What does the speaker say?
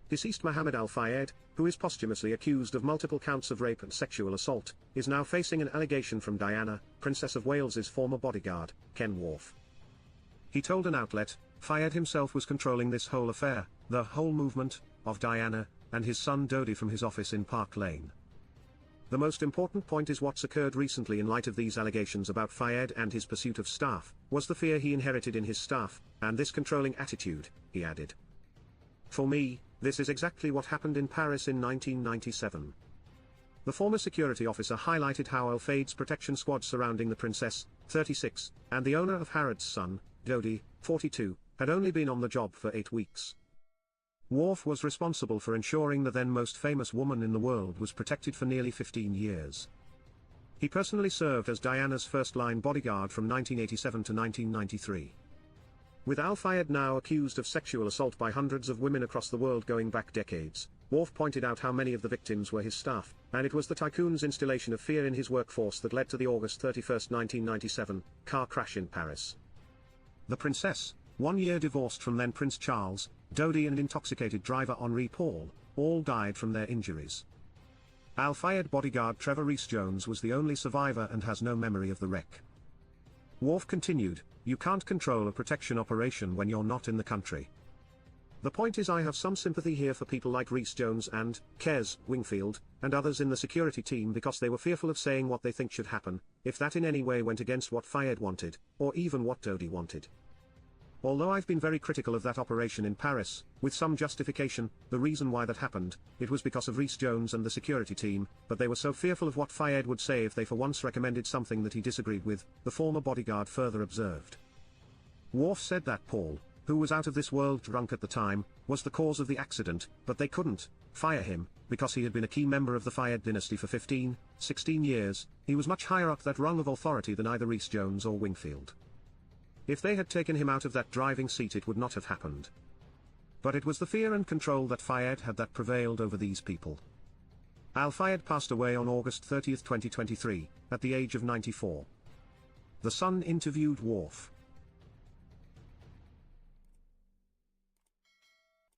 Deceased Mohamed Al-Fayed, who is posthumously accused of multiple counts of rape and sexual assault, is now facing an allegation from Diana, Princess of Wales's former bodyguard, Ken Wharfe. He told an outlet, Fayed himself was controlling this whole affair, the whole movement, of Diana, and his son Dodi from his office in Park Lane. The most important point is what's occurred recently in light of these allegations about Fayed and his pursuit of staff, was the fear he inherited in his staff, and this controlling attitude, he added. For me, this is exactly what happened in Paris in 1997. The former security officer highlighted how Al-Fayed's protection squad surrounding the princess, 36, and the owner of Harrod's son, Dodi, 42, had only been on the job for 8 weeks. Wharfe was responsible for ensuring the then most famous woman in the world was protected for nearly 15 years. He personally served as Diana's first-line bodyguard from 1987 to 1993. With Al-Fayed now accused of sexual assault by hundreds of women across the world going back decades, Wharfe pointed out how many of the victims were his staff, and it was the tycoon's instillation of fear in his workforce that led to the August 31, 1997, car crash in Paris. The princess, 1 year divorced from then Prince Charles, Dodi and intoxicated driver Henri Paul, all died from their injuries. Al-Fayed bodyguard Trevor Rees-Jones was the only survivor and has no memory of the wreck. Wharfe continued, you can't control a protection operation when you're not in the country. The point is I have some sympathy here for people like Rees-Jones and, Kes, Wingfield, and others in the security team because they were fearful of saying what they think should happen, if that in any way went against what Fayed wanted, or even what Dodi wanted. Although I've been very critical of that operation in Paris, with some justification, the reason why that happened, it was because of Rees-Jones and the security team, but they were so fearful of what Fayed would say if they for once recommended something that he disagreed with, the former bodyguard further observed. Wharfe said that Paul, who was out of this world drunk at the time, was the cause of the accident, but they couldn't fire him, because he had been a key member of the Fayed dynasty for 15, 16 years, he was much higher up that rung of authority than either Rees-Jones or Wingfield. If they had taken him out of that driving seat it would not have happened. But it was the fear and control that Fayed had that prevailed over these people. Al-Fayed passed away on August 30, 2023, at the age of 94. The Sun interviewed Wharfe.